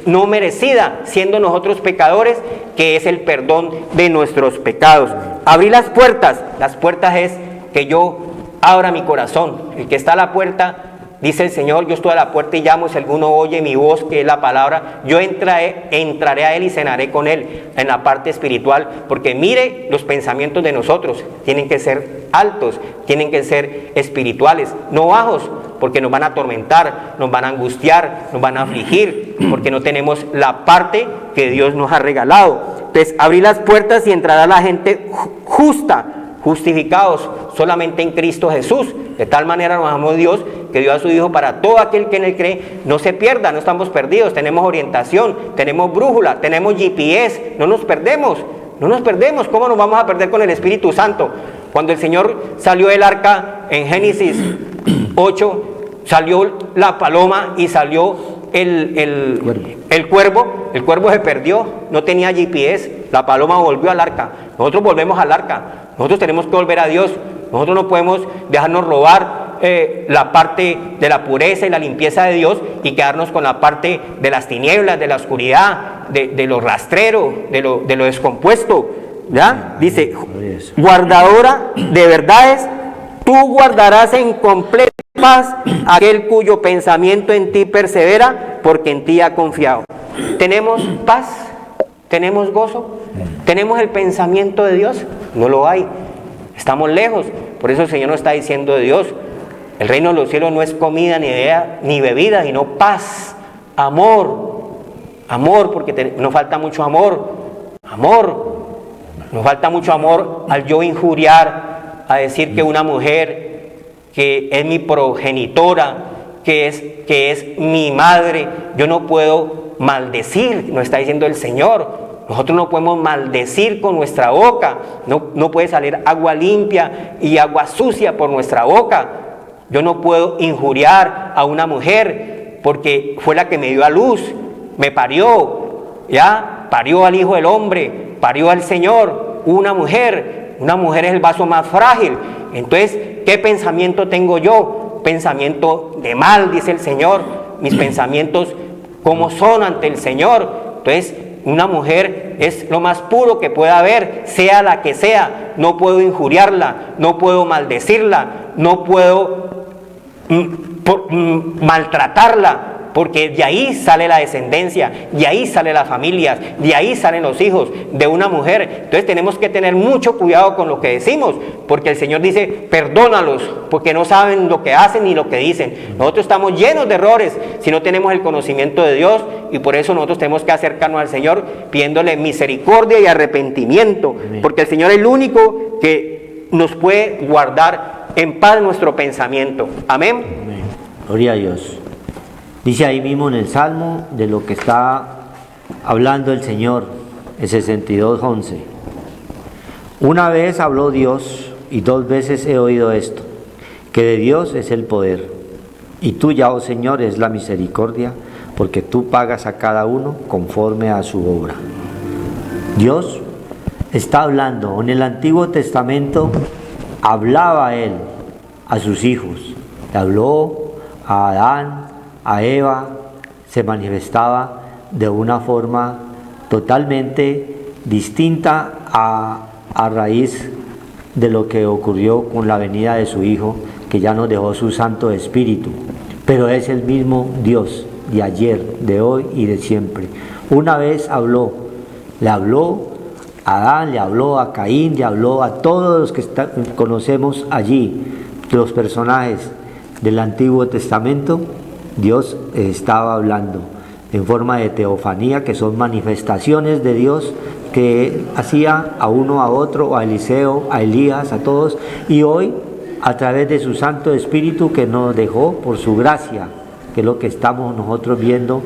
no merecida, siendo nosotros pecadores, que es el perdón de nuestros pecados. Abrir las puertas es que yo abra mi corazón. El que está a la puerta, dice el Señor, yo estoy a la puerta y llamo, si alguno oye mi voz, que es la palabra, yo entraré a él y cenaré con él, en la parte espiritual, porque mire, los pensamientos de nosotros tienen que ser altos, tienen que ser espirituales, no bajos, porque nos van a atormentar, nos van a angustiar, nos van a afligir, porque no tenemos la parte que Dios nos ha regalado. Entonces, abrir las puertas y entrará la gente justa, justificados solamente en Cristo Jesús. De tal manera nos amó Dios, que dio a su Hijo para todo aquel que en él cree, no se pierda, no estamos perdidos, tenemos orientación, tenemos brújula, tenemos GPS, no nos perdemos, ¿cómo nos vamos a perder con el Espíritu Santo? Cuando el Señor salió del arca en Génesis 8, salió la paloma y salió el cuervo se perdió, no tenía GPS, la paloma volvió al arca, nosotros volvemos al arca, nosotros tenemos que volver a Dios, nosotros no podemos dejarnos robar la parte de la pureza y la limpieza de Dios y quedarnos con la parte de las tinieblas, de la oscuridad, de lo rastrero, de lo descompuesto, ¿ya? Dice, guardadora de verdades, tú guardarás en completa paz aquel cuyo pensamiento en ti persevera, porque en ti ha confiado. ¿Tenemos paz? ¿Tenemos gozo? ¿Tenemos el pensamiento de Dios? No lo hay. Estamos lejos. Por eso el Señor nos está diciendo de Dios, el reino de los cielos no es comida ni bebida, sino paz, amor, porque nos falta mucho amor, nos falta mucho amor al yo injuriar, a decir que una mujer que es mi progenitora, que es mi madre, yo no puedo maldecir, nos está diciendo el Señor. Nosotros no podemos maldecir con nuestra boca, no puede salir agua limpia y agua sucia por nuestra boca. Yo no puedo injuriar a una mujer porque fue la que me dio a luz, me parió, ya parió al Hijo del Hombre, parió al Señor. Una mujer es el vaso más frágil. Entonces, ¿qué pensamiento tengo yo? Pensamiento de mal, dice el Señor. Mis pensamientos, ¿cómo son ante el Señor? Entonces, una mujer es lo más puro que pueda haber, sea la que sea. No puedo injuriarla, no puedo maldecirla, no puedo maltratarla, porque de ahí sale la descendencia, de ahí sale las familias, de ahí salen los hijos de una mujer. Entonces tenemos que tener mucho cuidado con lo que decimos, porque el Señor dice, perdónalos, porque no saben lo que hacen ni lo que dicen. Nosotros estamos llenos de errores si no tenemos el conocimiento de Dios, y por eso nosotros tenemos que acercarnos al Señor pidiéndole misericordia y arrepentimiento. Amén. Porque el Señor es el único que nos puede guardar en paz nuestro pensamiento. Amén. Amén. Gloria a Dios. Dice ahí mismo en el Salmo de lo que está hablando el Señor, el 62:11. Una vez habló Dios y 2 veces he oído esto, que de Dios es el poder, y tuya, oh Señor, es la misericordia, porque tú pagas a cada uno conforme a su obra. Dios está hablando. En el Antiguo Testamento hablaba Él a sus hijos, le habló a Adán, a Eva, se manifestaba de una forma totalmente distinta a raíz de lo que ocurrió con la venida de su Hijo, que ya nos dejó su Santo Espíritu. Pero es el mismo Dios de ayer, de hoy y de siempre. Una vez habló, le habló a Adán, le habló a Caín, le habló a todos los que conocemos allí, los personajes del Antiguo Testamento. Dios estaba hablando en forma de teofanía, que son manifestaciones de Dios que hacía a uno, a otro, a Eliseo, a Elías, a todos, y hoy a través de su Santo Espíritu que nos dejó por su gracia, que es lo que estamos nosotros viendo,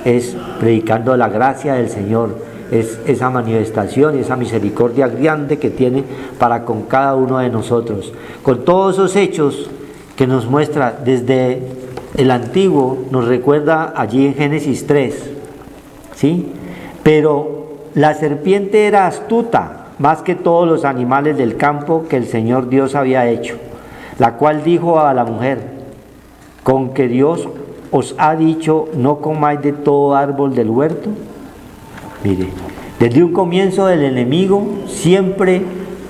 es predicando la gracia del Señor, es esa manifestación y esa misericordia grande que tiene para con cada uno de nosotros, con todos esos hechos que nos muestra desde el antiguo, nos recuerda allí en Génesis 3, ¿sí? Pero la serpiente era astuta, más que todos los animales del campo que el Señor Dios había hecho, la cual dijo a la mujer: ¿con que Dios os ha dicho no comáis de todo árbol del huerto? Mire, desde un comienzo el enemigo siempre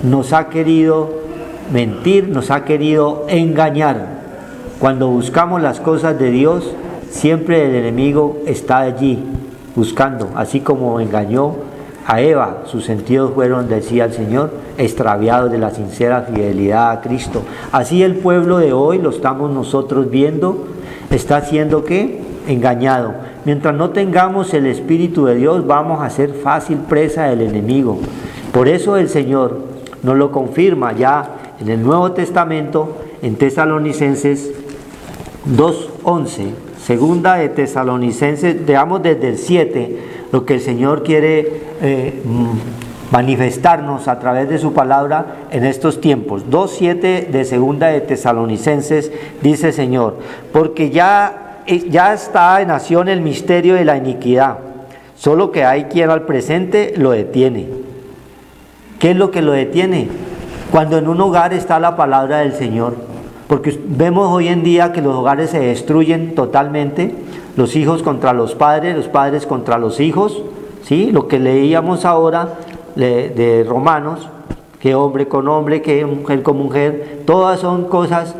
nos ha querido mentir, nos ha querido engañar. Cuando buscamos las cosas de Dios, siempre el enemigo está allí buscando, así como engañó a Eva. Sus sentidos fueron, decía el Señor, extraviados de la sincera fidelidad a Cristo. Así el pueblo de hoy, lo estamos nosotros viendo, está siendo ¿qué? Engañado. Mientras no tengamos el Espíritu de Dios, vamos a ser fácil presa del enemigo. Por eso el Señor nos lo confirma ya en el Nuevo Testamento, en Tesalonicenses 2:11, segunda de Tesalonicenses, veamos desde el 7, lo que el Señor quiere manifestarnos a través de su palabra en estos tiempos. 2:7 de segunda de Tesalonicenses dice el Señor: porque ya está en acción el misterio de la iniquidad, solo que hay quien al presente lo detiene. ¿Qué es lo que lo detiene? Cuando en un hogar está la palabra del Señor, porque vemos hoy en día que los hogares se destruyen totalmente, los hijos contra los padres contra los hijos, ¿sí? Lo que leíamos ahora de Romanos, que hombre con hombre, que mujer con mujer, todas son cosas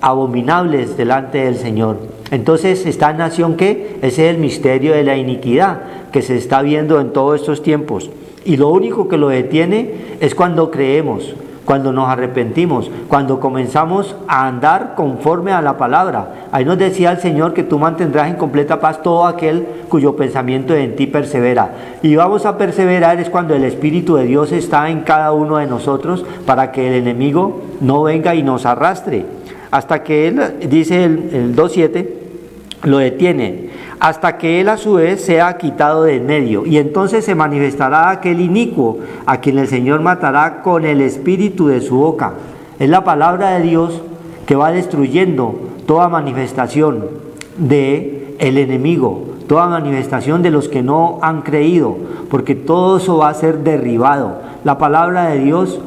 abominables delante del Señor. Entonces está en acción ¿qué? Ese es el misterio de la iniquidad que se está viendo en todos estos tiempos, y lo único que lo detiene es cuando creemos, cuando nos arrepentimos, cuando comenzamos a andar conforme a la palabra. Ahí nos decía el Señor que tú mantendrás en completa paz todo aquel cuyo pensamiento en ti persevera. Y vamos a perseverar es cuando el Espíritu de Dios está en cada uno de nosotros, para que el enemigo no venga y nos arrastre. Hasta que Él, dice el 2:7, lo detiene, hasta que Él a su vez sea quitado de en medio, y entonces se manifestará aquel inicuo, a quien el Señor matará con el espíritu de su boca. Es la palabra de Dios que va destruyendo toda manifestación de el enemigo, toda manifestación de los que no han creído, porque todo eso va a ser derribado. La palabra de Dios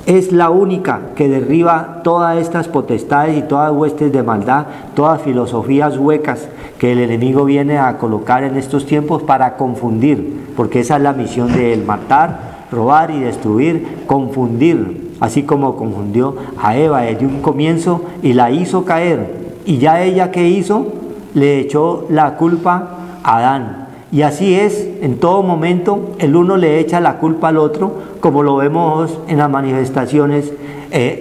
es la única que derriba todas estas potestades y todas huestes de maldad, todas filosofías huecas que el enemigo viene a colocar en estos tiempos para confundir, porque esa es la misión de él: matar, robar y destruir, confundir, así como confundió a Eva desde un comienzo y la hizo caer, y ya ella ¿qué hizo? Le echó la culpa a Adán. Y así es, en todo momento el uno le echa la culpa al otro, como lo vemos en las manifestaciones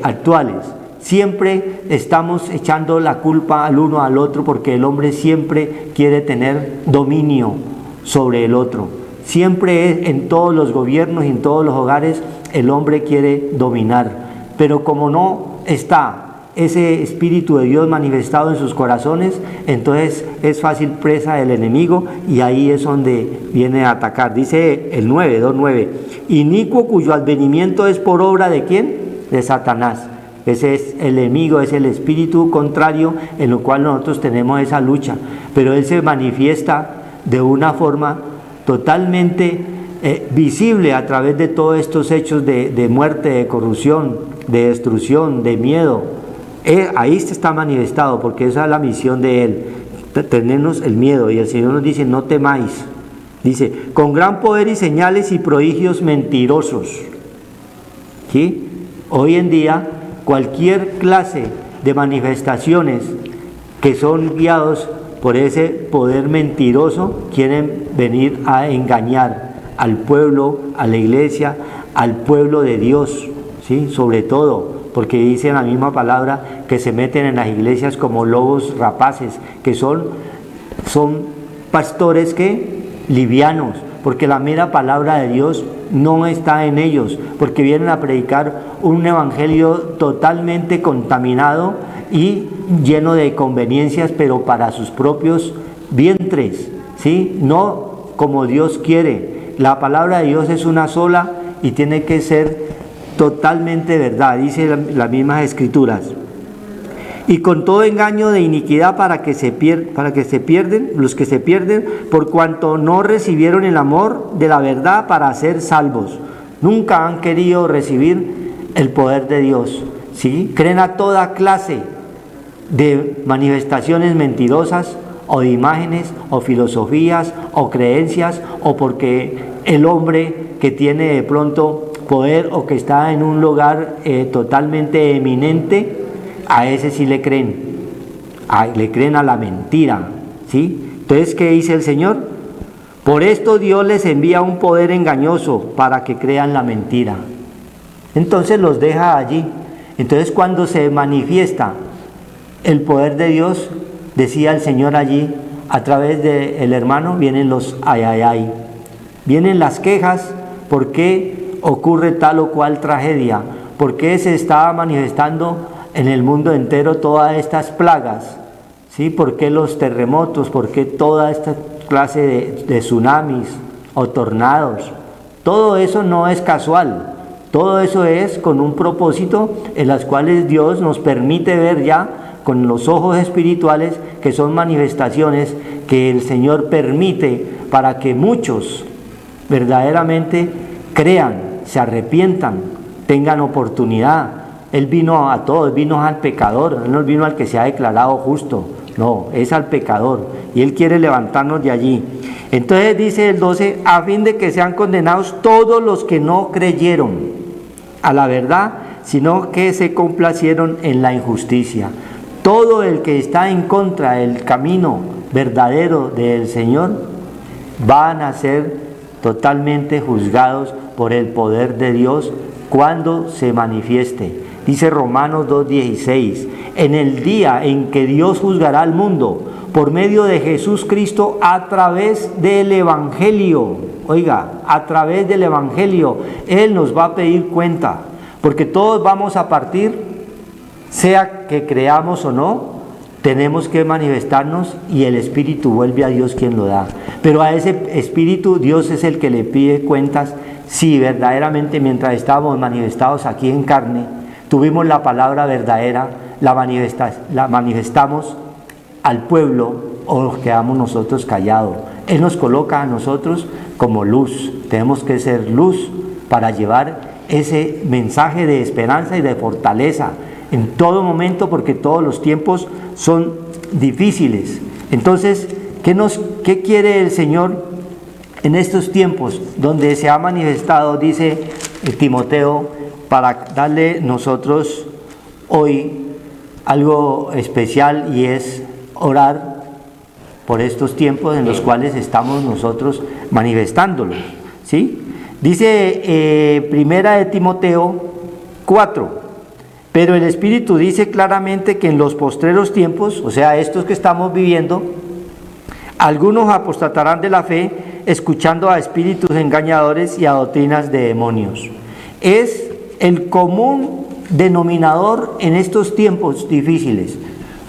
actuales. Siempre estamos echando la culpa al uno al otro, porque el hombre siempre quiere tener dominio sobre el otro. Siempre en todos los gobiernos y en todos los hogares el hombre quiere dominar, pero como no está ese Espíritu de Dios manifestado en sus corazones, entonces es fácil presa del enemigo, y ahí es donde viene a atacar. Dice el 2:9, inicuo cuyo advenimiento es por obra ¿de quién? De Satanás. Ese es el enemigo, es el espíritu contrario en lo cual nosotros tenemos esa lucha, pero él se manifiesta de una forma totalmente visible a través de todos estos hechos de muerte, de corrupción, de destrucción, de miedo. Ahí se está manifestado, porque esa es la misión de él, tenernos el miedo. Y el Señor nos dice: no temáis, dice, con gran poder y señales y prodigios mentirosos. ¿Sí? Hoy en día cualquier clase de manifestaciones que son guiados por ese poder mentiroso quieren venir a engañar al pueblo, a la iglesia, al pueblo de Dios, ¿sí? Sobre todo porque dice la misma palabra que se meten en las iglesias como lobos rapaces, que son pastores que livianos, porque la mera palabra de Dios no está en ellos, porque vienen a predicar un evangelio totalmente contaminado y lleno de conveniencias, pero para sus propios vientres, ¿sí? No como Dios quiere. La palabra de Dios es una sola y tiene que ser totalmente verdad, dice las mismas escrituras. y con todo engaño de iniquidad para que se pierden, los que se pierden, por cuanto no recibieron el amor de la verdad para ser salvos. Nunca han querido recibir el poder de Dios, ¿sí? Creen a toda clase de manifestaciones mentirosas, o de imágenes, o filosofías, o creencias, o porque el hombre que tiene de pronto poder o que está en un lugar totalmente eminente, a ese sí le creen, le creen a la mentira, ¿sí? Entonces, ¿qué dice el Señor? Por esto Dios les envía un poder engañoso para que crean la mentira. Entonces los deja allí. Entonces, cuando se manifiesta el poder de Dios, decía el Señor allí, a través del hermano, vienen los ay, ay, ay. Vienen las quejas, ¿por qué ocurre tal o cual tragedia? ¿Por qué se está manifestando en el mundo entero todas estas plagas? ¿Sí? ¿Por qué los terremotos? ¿Por qué toda esta clase de tsunamis o tornados? Todo eso no es casual, todo eso es con un propósito en las cuales Dios nos permite ver ya con los ojos espirituales, que son manifestaciones que el Señor permite para que muchos verdaderamente crean, se arrepientan, tengan oportunidad. Él vino a todos, vino al pecador, Él no vino al que se ha declarado justo, no, es al pecador, y Él quiere levantarnos de allí. Entonces dice el 12, a fin de que sean condenados todos los que no creyeron a la verdad, sino que se complacieron en la injusticia. Todo el que está en contra del camino verdadero del Señor van a ser totalmente juzgados por el poder de Dios cuando se manifieste. Dice Romanos 2:16, en el día en que Dios juzgará al mundo por medio de Jesús Cristo a través del Evangelio. Oiga, a través del Evangelio Él nos va a pedir cuenta, porque todos vamos a partir, sea que creamos o no, tenemos que manifestarnos y el Espíritu vuelve a Dios quien lo da. Pero a ese Espíritu Dios es el que le pide cuentas si verdaderamente mientras estábamos manifestados aquí en carne, tuvimos la palabra verdadera, la manifestamos al pueblo o nos quedamos nosotros callados. Él nos coloca a nosotros como luz, tenemos que ser luz para llevar ese mensaje de esperanza y de fortaleza en todo momento, porque todos los tiempos son difíciles. Entonces, ¿qué quiere el Señor en estos tiempos donde se ha manifestado, dice Timoteo, para darle nosotros hoy algo especial, y es orar por estos tiempos en los cuales estamos nosotros manifestándolos, ¿sí? Dice primera de Timoteo 4, pero el Espíritu dice claramente que en los postreros tiempos, o sea, estos que estamos viviendo, algunos apostatarán de la fe, escuchando a espíritus engañadores y a doctrinas de demonios. Es el común denominador en estos tiempos difíciles.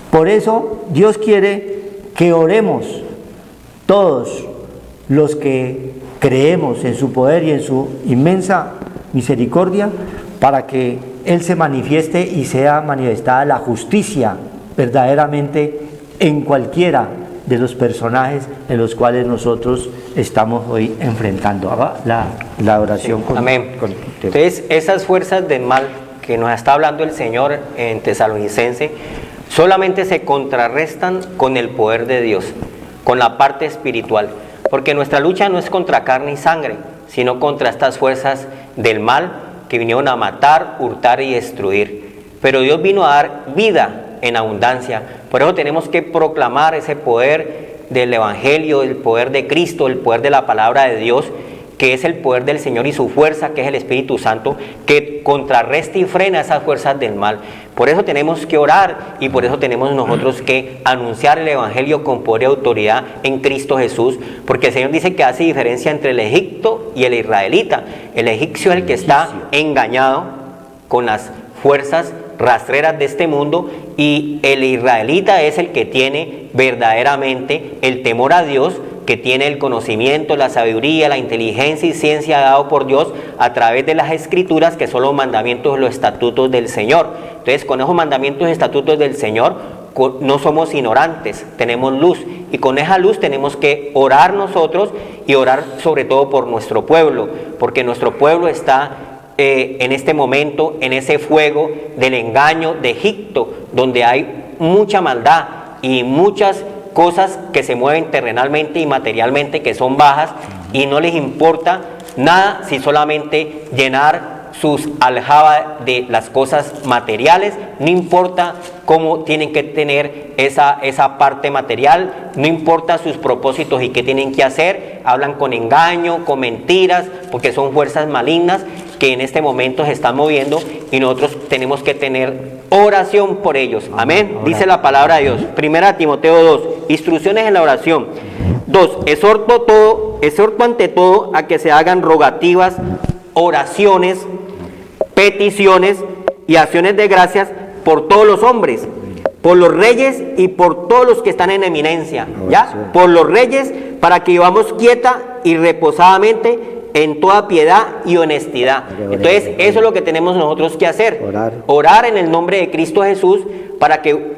Por eso Dios quiere que oremos todos los que creemos en su poder y en su inmensa misericordia, para que Él se manifieste y sea manifestada la justicia verdaderamente en cualquiera de los personajes en los cuales nosotros estamos hoy enfrentando. La oración con, amén. Con entonces, esas fuerzas del mal que nos está hablando el Señor en Tesalonicense solamente se contrarrestan con el poder de Dios, con la parte espiritual, porque nuestra lucha no es contra carne y sangre, sino contra estas fuerzas del mal que vinieron a matar, hurtar y destruir. Pero Dios vino a dar vida en abundancia. Por eso tenemos que proclamar ese poder del Evangelio, el poder de Cristo, el poder de la palabra de Dios, que es el poder del Señor, y su fuerza, que es el Espíritu Santo, que contrarresta y frena esas fuerzas del mal. Por eso tenemos que orar, y por eso tenemos nosotros que anunciar el Evangelio con poder y autoridad en Cristo Jesús, porque el Señor dice que hace diferencia entre el egipto y el israelita. El egipcio es el que está engañado con las fuerzas rastreras de este mundo, y el israelita es el que tiene verdaderamente el temor a Dios, que que tiene el conocimiento, la sabiduría, la inteligencia y ciencia dado por Dios a través de las escrituras, que son los mandamientos, los estatutos del Señor. Entonces, con esos mandamientos y estatutos del Señor, no somos ignorantes, tenemos luz, y con esa luz tenemos que orar nosotros, y orar sobre todo por nuestro pueblo, porque nuestro pueblo está en este momento en ese fuego del engaño de Egipto, donde hay mucha maldad y muchas cosas que se mueven terrenalmente y materialmente, que son bajas, y no les importa nada si solamente llenar sus aljabas de las cosas materiales. No importa cómo tienen que tener esa parte material, no importa sus propósitos y qué tienen que hacer. Hablan con engaño, con mentiras, porque son fuerzas malignas que en este momento se están moviendo, y nosotros tenemos que tener oración por ellos. Amén. Dice la palabra de Dios. 1 Timoteo 2, instrucciones en la oración. 2, exhorto ante todo a que se hagan rogativas, oraciones, peticiones y acciones de gracias por todos los hombres, por los reyes y por todos los que están en eminencia, ¿ya? Por los reyes, para que vivamos quieta y reposadamente en toda piedad y honestidad. Entonces, eso es lo que tenemos nosotros que hacer. Orar en el nombre de Cristo Jesús, para que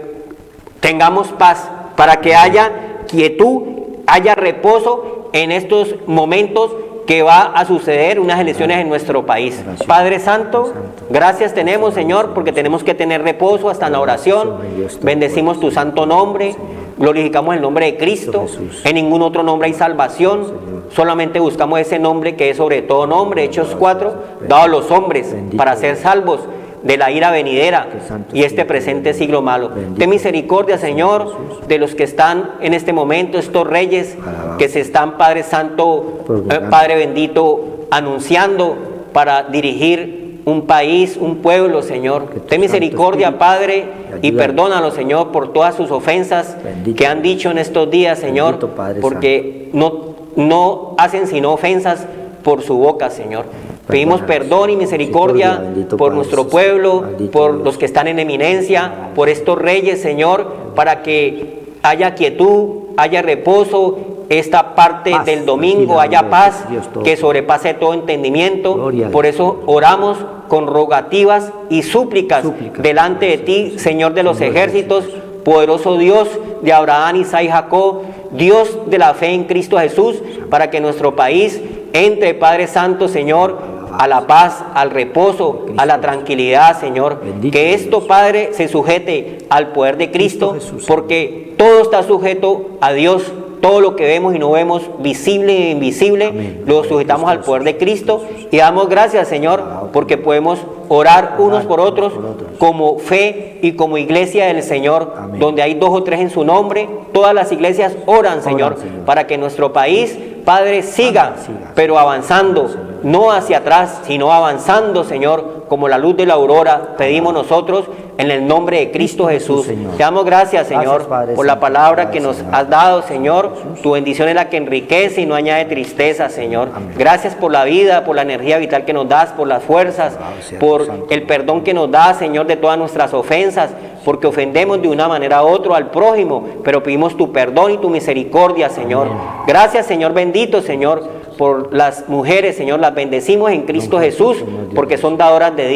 tengamos paz, para que haya quietud, haya reposo en estos momentos que va a suceder unas elecciones en nuestro país. Padre Santo, gracias tenemos, Señor, porque tenemos que tener reposo hasta en la oración. Bendecimos tu santo nombre, glorificamos el nombre de Cristo. En ningún otro nombre hay salvación, solamente buscamos ese nombre que es sobre todo nombre. Hechos 4, dado a los hombres para ser salvos de la ira venidera y este presente siglo malo. Ten misericordia, Señor, de los que están en este momento, estos reyes que se están, Padre Santo, Padre bendito, anunciando para dirigir un país, un pueblo, Señor. Ten misericordia, Padre, y perdónalo, Señor, por todas sus ofensas que han dicho en estos días, Señor, porque no hacen sino ofensas por su boca, Señor. Pedimos perdón y misericordia por nuestro pueblo, por los que están en eminencia, por estos reyes, Señor, para que haya quietud, haya reposo, esta parte del domingo, haya paz que sobrepase todo entendimiento. Por eso oramos con rogativas y súplicas delante de ti, Señor de los ejércitos, poderoso Dios de Abraham, Isaac y Jacob, Dios de la fe en Cristo Jesús, para que nuestro país entre, Padre Santo, Señor, a la paz, al reposo, a la tranquilidad, Señor. Que esto, Padre, se sujete al poder de Cristo, porque todo está sujeto a Dios. Todo lo que vemos y no vemos, visible e invisible, lo sujetamos al poder de Cristo, y damos gracias, Señor, porque podemos orar unos por otros como fe y como iglesia del Señor, donde hay 2 o 3 en su nombre. Todas las iglesias oran, Señor, para que nuestro país, Padre, siga, pero avanzando, no hacia atrás, sino avanzando, Señor, como la luz de la aurora. Pedimos nosotros en el nombre de Cristo Jesús. Te damos gracias, Señor, por la palabra que nos has dado, Señor. Tu bendición es la que enriquece y no añade tristeza, Señor. Gracias por la vida, por la energía vital que nos das, por las fuerzas, por el perdón que nos das, Señor, de todas nuestras ofensas, porque ofendemos de una manera u otra al prójimo, pero pedimos tu perdón y tu misericordia, Señor. Gracias, Señor bendito, Señor, por las mujeres, Señor, las bendecimos en Cristo Jesús, porque son dadoras de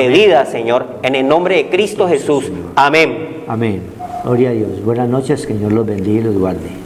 vida, Señor, en el nombre de Cristo Jesús. Amén. Amén. Gloria a Dios. Buenas noches, que Señor los bendiga y los guarde.